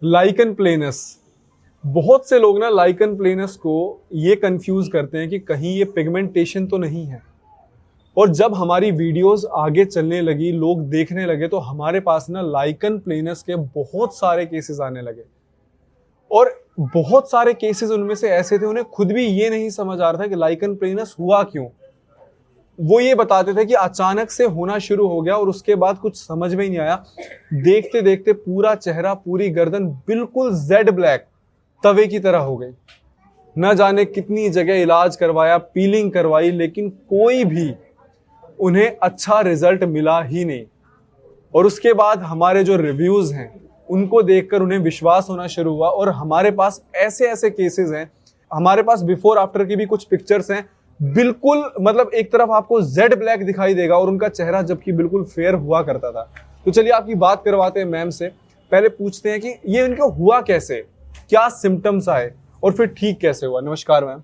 Lichen planus. बहुत से लोग ना लाइकन प्लेनस को ये कंफ्यूज करते हैं कि कहीं ये पिगमेंटेशन तो नहीं है। और जब हमारी वीडियोस आगे चलने लगी, लोग देखने लगे, तो हमारे पास ना लाइकन प्लेनस के बहुत सारे केसेस आने लगे। और बहुत सारे केसेस उनमें से ऐसे थे उन्हें खुद भी ये नहीं समझ आ रहा था कि लाइकन प्लेनस हुआ क्यों। वो ये बताते थे कि अचानक से होना शुरू हो गया और उसके बाद कुछ समझ में ही नहीं आया। देखते देखते पूरा चेहरा, पूरी गर्दन बिल्कुल जेड ब्लैक तवे की तरह हो गई। न जाने कितनी जगह इलाज करवाया, पीलिंग करवाई, लेकिन कोई भी उन्हें अच्छा रिजल्ट मिला ही नहीं। और उसके बाद हमारे जो रिव्यूज हैं उनको देखकर उन्हें विश्वास होना शुरू हुआ। और हमारे पास ऐसे ऐसे केसेस हैं, हमारे पास बिफोर आफ्टर की भी कुछ पिक्चर्स हैं, बिल्कुल मतलब एक तरफ आपको जेड ब्लैक दिखाई देगा और उनका चेहरा जबकि बिल्कुल फेयर हुआ करता था। तो चलिए आपकी बात करवाते हैं मैम से। पहले पूछते हैं कि ये इनको हुआ कैसे, क्या सिम्टम्स आए और फिर ठीक कैसे हुआ। नमस्कार मैम।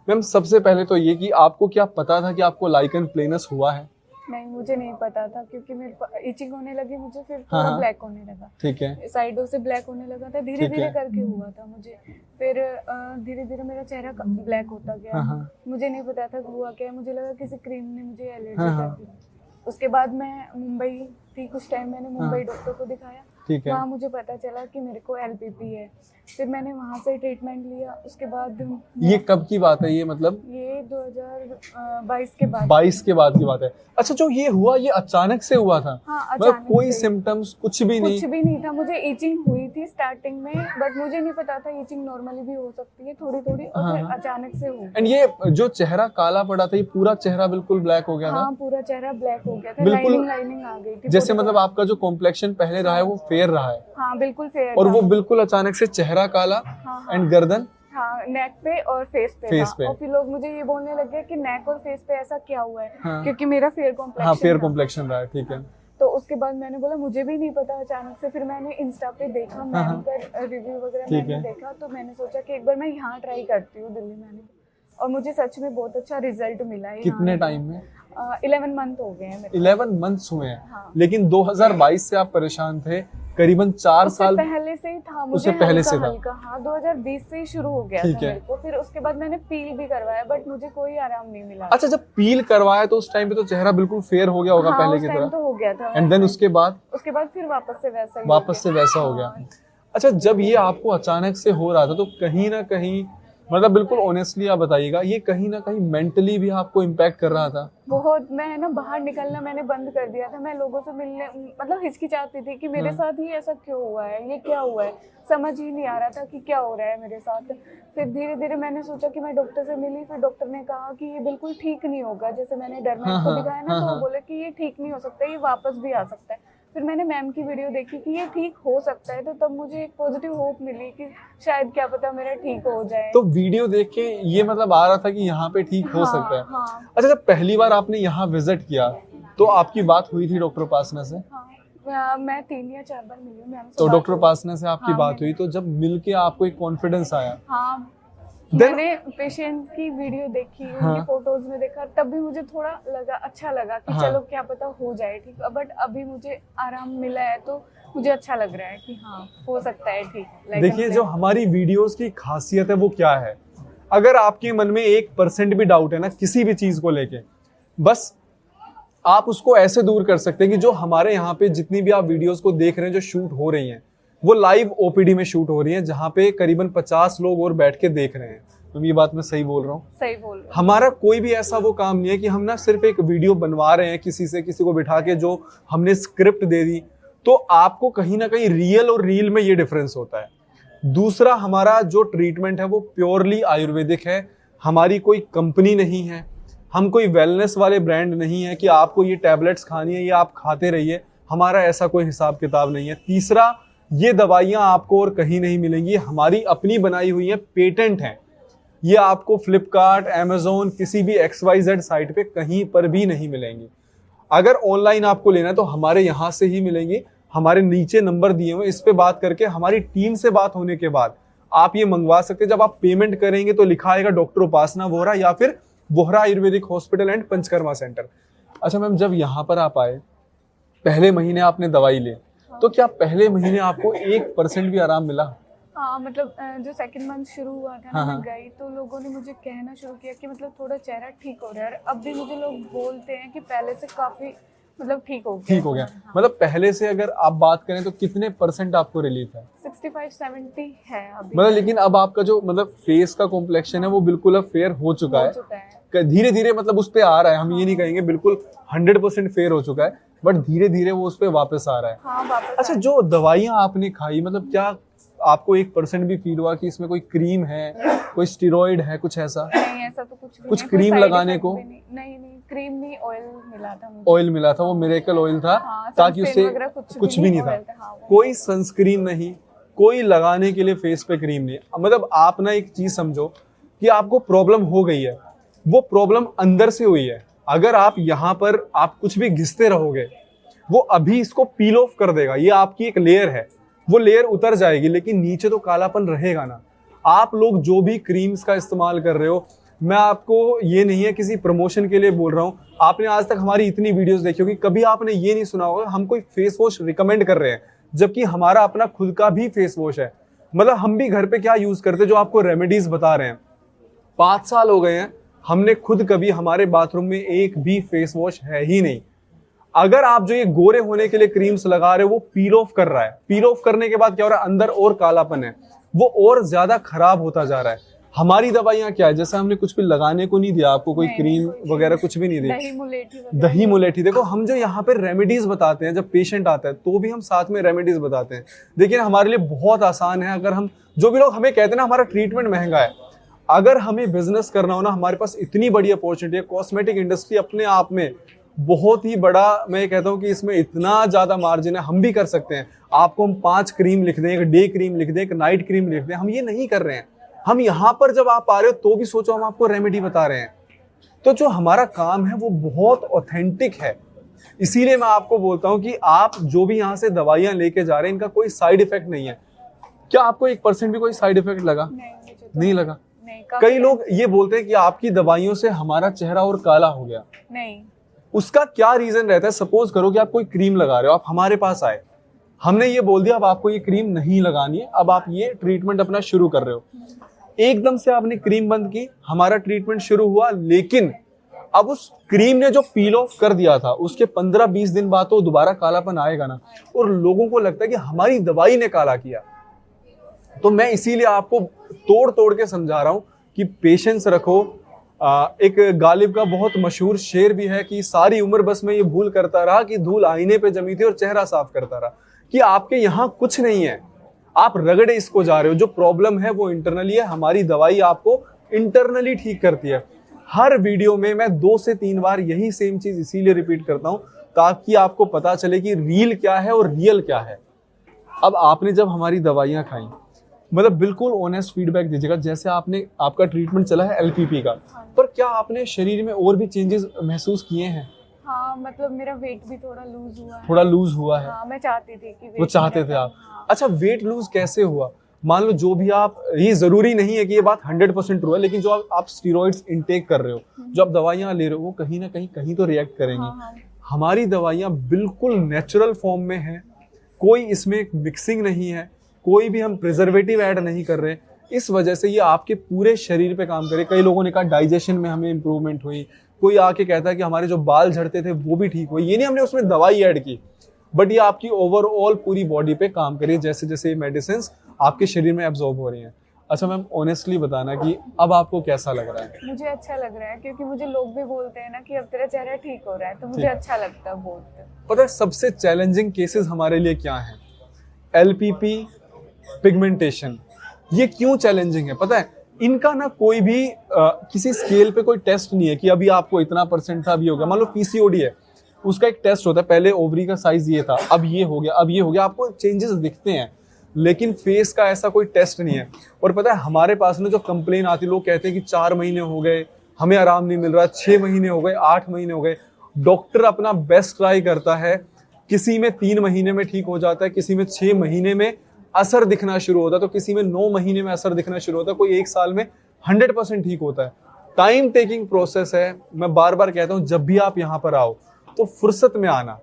मैम सबसे पहले तो ये कि आपको क्या पता था कि आपको लाइकन प्लेनस हुआ है? नहीं, मुझे नहीं पता था क्योंकि मेरे इचिंग होने लगी मुझे, फिर थोड़ा ब्लैक होने लगा। ठीक है। साइडों से ब्लैक होने लगा था, धीरे धीरे करके हुआ था मुझे। फिर धीरे धीरे मेरा चेहरा ब्लैक होता गया। मुझे नहीं पता था हुआ क्या, मुझे लगा किसी क्रीम ने मुझे एलर्जी कर दी। उसके बाद मैं मुंबई थी, कुछ टाइम मैंने मुंबई डॉक्टर को दिखाया। वहाँ मुझे पता चला कि मेरे को LPP है। फिर मैंने वहाँ से ट्रीटमेंट लिया। उसके बाद ये कब की बात है? ये मतलब ये 2022 के बाद। 22 के बाद की बात है। अच्छा, जो ये हुआ ये अचानक से हुआ था? हाँ, मतलब कोई सिम्टम्स कुछ भी नहीं था। मुझे ईचिंग हुई थी स्टार्टिंग में, बट मुझे नहीं पता था ईचिंग नॉर्मली भी हो सकती है थोड़ी थोड़ी, और फिर अचानक से हुई। एंड ये जो चेहरा काला पड़ा था, ये पूरा चेहरा बिल्कुल ब्लैक हो गया था? हाँ, पूरा चेहरा ब्लैक हो गया था, बिल्कुल लाइनिंग आ गई थी। जैसे मतलब आपका जो कॉम्प्लेक्शन पहले रहा है वो फेयर रहा है? हाँ, बिल्कुल फेयर। और वो बिल्कुल अचानक से चेहरा काला एंड गर्दन? हाँ, नेक पे और फेस पे। और फिर लोग मुझे ये बोलने लगे कि नेक और फेस पे ऐसा क्या हुआ है, क्योंकि मेरा फेयर कॉम्प्लेक्शन। हाँ, फेयर कॉम्प्लेक्शन रहा है। ठीक है। तो उसके बाद मैंने बोला मुझे भी नहीं पता, अचानक से। फिर मैंने इंस्टा पे देखा, मैम का रिव्यू वगैरह मैंने देखा, तो मैंने सोचा कि एक बार मैं यहाँ ट्राई करती हूँ दिल्ली में। और मुझे सच में बहुत अच्छा रिजल्ट मिला है। कितने टाइम में? 11 मंथ हो गए हैं मेरे। 11 मंथ्स हुए हैं। हाँ। लेकिन 2022 से आप परेशान थे, करीबन 4 साल पहले से ही था मुझे। उससे पहले से था? हाँ, 2020 से ही शुरू हो गया था मेरे को। फिर उसके बाद मैंने पील भी करवाया, बट मुझे कोई आराम नहीं मिला। अच्छा, जब पील करवाया तो उस टाइम पे तो चेहरा बिल्कुल फेयर हो गया होगा? हाँ, पहले की तरह तो हो गया था। एंड देन उसके बाद फिर वापस से वैसा हो गया। अच्छा, जब ये आपको अचानक से हो रहा था तो कहीं ना कहीं, मतलब बिल्कुल ऑनेस्टली आप बताइएगा, ये कहीं ना कहीं मेंटली भी आपको इम्पैक्ट कर रहा था? बहुत। मैं ना बाहर निकलना मैंने बंद कर दिया था। मैं लोगों से मिलने मतलब हिचकिचाती थी कि मेरे साथ ही ऐसा क्यों हुआ है, ये क्या हुआ है, समझ ही नहीं आ रहा था कि क्या हो रहा है मेरे साथ। फिर धीरे धीरे मैंने सोचा कि मैं डॉक्टर से मिली। फिर डॉक्टर ने कहा कि ये बिल्कुल ठीक नहीं होगा। जैसे मैंने डर्मेट को दिखाया ना, तो वो बोले कि ये ठीक नहीं हो सकता, ये वापस भी आ सकता है। फिर मैंने मैम की वीडियो देखी कि ये ठीक हो सकता है, तो तब मुझे एक पॉजिटिव होप मिली कि शायद क्या पता मेरा ठीक हो जाए। तो वीडियो देख के ये मतलब आ रहा था कि यहाँ पे ठीक हो सकता है? हाँ। अच्छा, जब पहली बार आपने यहाँ विजिट किया तो आपकी बात हुई थी डॉक्टर उपासना से? हाँ, मैं 3 या 4 बार मिली हूँ मैम से। तो डॉक्टर उपासना से आपकी बात हुई, तो जब मिलके आपको एक कॉन्फिडेंस आया? हाँ, मैंने पेशेंट की वीडियो देखी, उनकी फोटोज में देखा, तब भी मुझे थोड़ा अच्छा लगा कि चलो क्या पता हो जाए ठीक। बट अभी मुझे आराम मिला है तो मुझे अच्छा लग रहा है कि हाँ, हो सकता है ठीक। देखिए, जो हमारी वीडियोस की खासियत है वो क्या है, अगर आपके मन में 1% भी डाउट है ना किसी भी चीज को लेके, बस आप उसको ऐसे दूर कर सकते हैं कि जो हमारे यहाँ पे जितनी भी आप वीडियोस को देख रहे हैं जो शूट हो रही हैं, वो लाइव OPD में शूट हो रही हैं, जहाँ पे करीबन 50 लोग और बैठ के देख रहे हैं। तो ये बात मैं सही बोल रहा हूँ? सही बोल रहा हूँ। हमारा कोई भी ऐसा वो काम नहीं है कि हम ना सिर्फ एक वीडियो बनवा रहे हैं किसी को बिठा के, जो हमने स्क्रिप्ट दे दी। तो आपको कहीं ना कहीं रियल और रील में ये डिफरेंस होता है। दूसरा, हमारा जो ट्रीटमेंट है वो प्योरली आयुर्वेदिक है। हमारी कोई कंपनी नहीं है, हम कोई वेलनेस वाले ब्रांड नहीं है कि आपको ये टैबलेट्स खानी है या आप खाते रहिए। हमारा ऐसा कोई हिसाब किताब नहीं है। तीसरा, ये दवाइयां आपको और कहीं नहीं मिलेंगी, हमारी अपनी बनाई हुई है, पेटेंट है। ये आपको फ्लिपकार्ट, अमेजोन, किसी भी XYZ साइट पे कहीं पर भी नहीं मिलेंगी। अगर ऑनलाइन आपको लेना है तो हमारे यहाँ से ही मिलेंगी। हमारे नीचे नंबर दिए हुए, इस पे बात करके हमारी टीम से बात होने के बाद आप ये मंगवा सकते हैं। जब आप पेमेंट करेंगे तो लिखा आएगा डॉक्टर उपासना वोहरा या फिर Vohra Ayurvedic hospital and panchakarma centre. अच्छा मैम, जब यहाँ पर आप आए, पहले महीने आपने दवाई ली, तो क्या पहले महीने आपको 1% भी आराम मिला? हाँ मतलब जो सेकंड मंथ शुरू हुआ था ना, हाँ, मैं हाँ। गई तो लोगों ने मुझे कहना शुरू किया कि मतलब थोड़ा चेहरा ठीक हो रहा है, और अब भी मुझे लोग बोलते हैं कि पहले से काफी मतलब ठीक हो गया। ठीक हो गया। हाँ। मतलब पहले से अगर आप बात करें तो कितने % आपको रिलीफ है? 65-70 है अभी। मतलब लेकिन अब आपका जो मतलब फेस का कॉम्प्लेक्शन है वो बिल्कुल अब फेयर हो चुका हो है। चुका है। धीरे धीरे मतलब उस पे आ रहा है, हम ये नहीं कहेंगे बिल्कुल 100% फेयर हो चुका है, बट धीरे धीरे वो उस पे वापस आ रहा है। हाँ वापस अच्छा, जो दवाइयाँ आपने खाई, मतलब क्या आपको 1% भी फील हुआ कि इसमें कोई क्रीम है, कोई स्टेरॉइड है, कुछ ऐसा? नहीं, ऐसा तो कुछ भी कुछ नहीं, कोई क्रीम side लगाने effect को? भी नहीं, क्रीम नहीं, ऑयल मिला था मुझे। ऑयल मिला था, वो मिरेकल ऑयल था, हाँ, ताकि sunscreen उससे वगैरह कुछ भी नहीं था। oil हाँ, वो। कोई सनस्क्रीन नहीं, कोई लगाने के लिए फेस पे क्रीम नहीं। मतलब आप ना एक चीज समझो कि आपको प्रॉब्लम हो गई है, वो प्रॉब्लम अंदर से हुई है। अगर आप यहाँ पर आप कुछ भी घिसते रहोगे, वो अभी इसको पील ऑफ कर देगा। ये आपकी एक लेयर है, वो लेयर उतर जाएगी, लेकिन नीचे तो कालापन रहेगा ना। आप लोग जो भी क्रीम्स का इस्तेमाल कर रहे हो, मैं आपको ये नहीं है किसी प्रमोशन के लिए बोल रहा हूँ, आपने आज तक हमारी इतनी वीडियोस देखी होगी, कभी आपने ये नहीं सुना होगा हम कोई फेस वॉश रिकमेंड कर रहे हैं, जबकि हमारा अपना खुद का भी फेस वॉश है। मतलब हम भी घर पे क्या यूज करते हैं जो आपको रेमेडीज बता रहे हैं। 5 साल हो गए हैं, हमने खुद कभी हमारे बाथरूम में एक भी फेस वॉश है ही नहीं। अगर आप जो ये गोरे होने के लिए क्रीम्स लगा रहे हो, वो पील ऑफ कर रहा है। पील ऑफ करने के बाद क्या हो रहा है, अंदर और कालापन है, वो और ज्यादा खराब होता जा रहा है। हमारी दवाइयां क्या है, जैसे हमने कुछ भी लगाने को नहीं दिया आपको, कोई क्रीम वगैरह कुछ भी नहीं दी। दही मुलेठी देखो, हम जो यहाँ पे रेमेडीज बताते हैं, जब पेशेंट आता है तो भी हम साथ में रेमेडीज बताते हैं। देखिए हमारे लिए बहुत आसान है। अगर हम, जो भी लोग हमें कहते हैं ना हमारा ट्रीटमेंट महंगा है, अगर हमें बिजनेस करना हो ना, हमारे पास इतनी बड़ी अपॉर्चुनिटी है। कॉस्मेटिक इंडस्ट्री अपने आप में बहुत ही बड़ा, मैं कहता हूँ कि इसमें इतना ज्यादा मार्जिन है, हम भी कर सकते हैं। आपको हम 5 क्रीम लिख दें, एक डे क्रीम लिख दें, एक नाइट क्रीम लिख दें, हम ये नहीं कर रहे हैं। हम यहाँ पर जब आप आ रहे हो तो भी सोचो हम आपको रेमेडी बता रहे हैं। तो जो हमारा काम है वो बहुत ऑथेंटिक है। इसीलिए मैं आपको बोलता हूँ कि आप जो भी यहाँ से दवाइयां लेके जा रहे हैं, इनका कोई साइड इफेक्ट नहीं है। क्या आपको 1% भी कोई साइड इफेक्ट लगा? नहीं लगा। कई लोग ये बोलते हैं कि आपकी दवाइयों से हमारा चेहरा और काला हो गया। नहीं, उसका क्या रीजन रहता है? सपोज करो कि आप कोई क्रीम लगा रहे हो, आप हमारे पास आए, हमने ये बोल दिया अब आपको ये क्रीम नहीं लगानी है, अब आप ये ट्रीटमेंट अपना शुरू कर रहे हो। एकदम से आपने क्रीम बंद की, हमारा ट्रीटमेंट शुरू हुआ, लेकिन अब उस क्रीम ने जो पील ऑफ कर दिया था, उसके 15-20 दिन बाद तो दोबारा कालापन आएगा ना, और लोगों को लगता है कि हमारी दवाई ने काला किया। तो मैं इसीलिए आपको तोड़ तोड़ के समझा रहा हूं कि पेशेंस रखो। एक गालिब का बहुत मशहूर शेर भी है कि सारी उम्र बस मैं ये भूल करता रहा कि धूल आईने पे जमी थी और चेहरा साफ करता रहा। कि आपके यहाँ कुछ नहीं है, आप रगड़े इसको जा रहे हो। जो प्रॉब्लम है वो इंटरनली है, हमारी दवाई आपको इंटरनली ठीक करती है। हर वीडियो में मैं 2 से 3 बार यही सेम चीज इसीलिए रिपीट करता हूं ताकि आपको पता चले कि रील क्या है और रियल क्या है। अब आपने जब हमारी दवाइयां खाई, मतलब बिल्कुल ऑनेस्ट फीडबैक दीजिएगा। जैसे आपने, आपका ट्रीटमेंट चला है LPP का, पर क्या आपने शरीर में और भी चेंजेस महसूस किए हैं? हाँ मतलब मेरा वेट भी थोड़ा लूज हुआ है। थोड़ा लूज हुआ है? हाँ, मैं चाहती थी कि वो चाहते थे आप। हाँ। अच्छा, वेट लूज कैसे हुआ? मान लो जो भी आप, ये जरूरी नहीं है कि ये बात 100% ट्रू है, लेकिन जो आप स्टीरॉइड्स इनटेक कर रहे हो, जो आप दवाइयां ले रहे हो, वो कहीं ना कहीं तो रिएक्ट करेंगी। हाँ। हमारी दवाइयां बिल्कुल नेचुरल फॉर्म में है, कोई इसमें मिक्सिंग नहीं है, कोई भी हम प्रिजर्वेटिव ऐड नहीं कर रहे। इस वजह से ये आपके पूरे शरीर पे काम करे। कई लोगों ने कहा डाइजेशन में हमें इंप्रूवमेंट हुई, कोई आके कहता है कि हमारे जो बाल झड़ते थे वो भी ठीक हुए। ये नहीं हमने उसमें दवाई ऐड की, बट ये आपकी ओवरऑल पूरी बॉडी पे काम करिए जैसे जैसे ये मेडिसिन आपके शरीर में एब्जॉर्ब हो रही हैं। अच्छा मैम, ऑनेस्टली बताना कि अब आपको कैसा लग रहा है? मुझे अच्छा लग रहा है, क्योंकि मुझे लोग भी बोलते हैं ना कि अब तेरा चेहरा ठीक हो रहा है, तो मुझे अच्छा लगता है बहुत। पता है सबसे चैलेंजिंग केसेस हमारे लिए क्या है? LPP, pigmentation. ये क्यों चैलेंजिंग है पता है? इनका ना कोई भी किसी स्केल पे कोई टेस्ट नहीं है कि अभी आपको इतना % था, अभी हो गया। मान लो PCOD है, उसका एक टेस्ट होता है, पहले ओवरी का साइज ये था, अब ये हो गया, अब ये हो गया, आपको चेंजेस दिखते हैं। लेकिन फेस का ऐसा कोई टेस्ट नहीं है। और पता है हमारे पास में जो कंप्लेन आती, लोग कहते हैं कि 4 महीने हो गए हमें आराम नहीं मिल रहा, 6 महीने हो गए, 8 महीने हो गए। डॉक्टर अपना बेस्ट ट्राई करता है, किसी में 3 महीने में ठीक हो जाता है, किसी में 6 महीने में असर दिखना शुरू होता है, तो किसी में 9 महीने में असर दिखना शुरू होता है, कोई 1 साल में 100% ठीक होता है। टाइम टेकिंग प्रोसेस है। मैं बार बार कहता हूं जब भी आप यहाँ पर आओ तो फुर्सत में आना,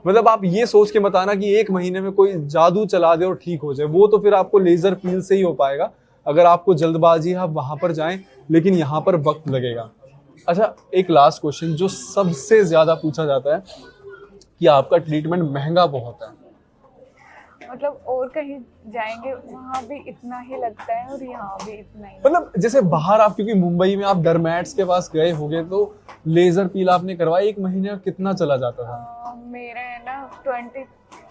मतलब आप ये सोच के मत आना कि 1 महीने में कोई जादू चला दे और ठीक हो जाए, वो तो फिर आपको लेजर पील से ही हो पाएगा। अगर आपको जल्दबाजी है आप वहां पर जाएं, लेकिन यहाँ पर वक्त लगेगा। अच्छा, एक लास्ट क्वेश्चन जो सबसे ज्यादा पूछा जाता है कि आपका ट्रीटमेंट महंगा बहुत है। मतलब और कहीं जाएंगे वहाँ भी इतना ही लगता है और यहाँ भी इतना ही। मतलब जैसे बाहर आप, क्योंकि मुंबई में आप डरमैट्स के पास गए होंगे, तो लेजर पील आपने करवाया, 1 महीने का कितना चला जाता था? मेरा है ना 20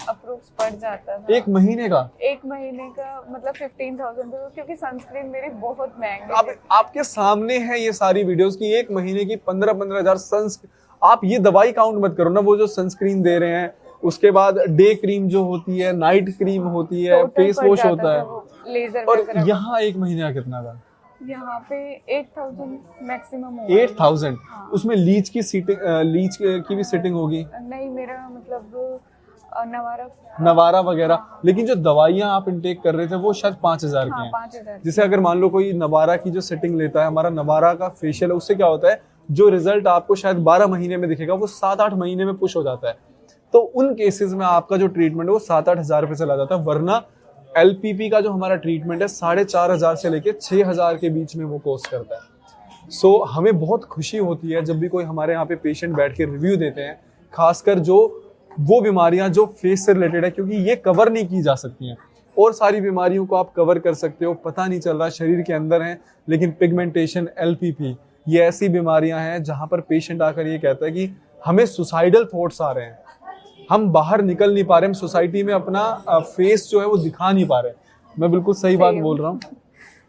अप्रोक्स पड़ जाता था। 1 महीने का? 1 महीने का मतलब 15,000, क्योंकि सनस्क्रीन मेरी बहुत महंगी। आपके सामने है ये सारी वीडियोस की 1 महीने की 15-15 हजार आप ये दवाई काउंट मत करो ना, वो जो सनस्क्रीन दे रहे हैं, उसके बाद डे क्रीम जो होती है, नाइट क्रीम होती है, फेस वॉश होता है, लेजर और यहाँ 1 महीने का कितना था? यहाँ पे 8,000 मैक्सिमम। 8,000? उसमें लीच की भी सिटिंग होगी? नहीं, मेरा मतलब नवारा वगैरह। लेकिन जो दवाइयाँ आप इनटेक कर रहे थे वो शायद 5,000 की हैं। 5,000। जैसे अगर मान लो कोई नवारा की जो सेटिंग लेता है, हमारा नवारा का फेशियल है, उससे क्या होता है, जो रिजल्ट आपको शायद 12 महीने में दिखेगा वो 7-8 महीने में पुश हो जाता है। तो उन केसेस में आपका जो ट्रीटमेंट है वो 7-8 हजार पे चला जाता है। वरना LPP का जो हमारा ट्रीटमेंट है 4,500 से लेके 6,000 के बीच में वो कोस्ट करता है। सो हमें बहुत खुशी होती है जब भी कोई हमारे यहाँ पे पेशेंट बैठ के रिव्यू देते हैं, खासकर जो वो बीमारियां जो फेस से रिलेटेड है, क्योंकि ये कवर नहीं की जा सकती हैं। और सारी बीमारियों को आप कवर कर सकते हो, पता नहीं चल रहा शरीर के अंदर है, लेकिन पिगमेंटेशन, LPP, ये ऐसी बीमारियां हैं जहां पर पेशेंट आकर ये कहता है कि हमें सुसाइडल थॉट्स आ रहे हैं, हम बाहर निकल नहीं पा रहे, हम सोसाइटी में अपना फेस जो है वो दिखा नहीं पा रहे। मैं बिल्कुल सही बात बोल रहा हूँ।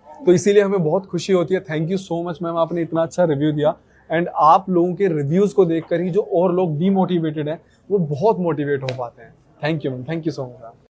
तो इसीलिए हमें बहुत खुशी होती है। Thank you so much ma'am, आपने इतना अच्छा रिव्यू दिया। एंड आप लोगों के रिव्यूज को देखकर ही जो और लोग डीमोटिवेटेड हैं वो बहुत मोटिवेट हो पाते हैं। Thank you ma'am, thank you so much.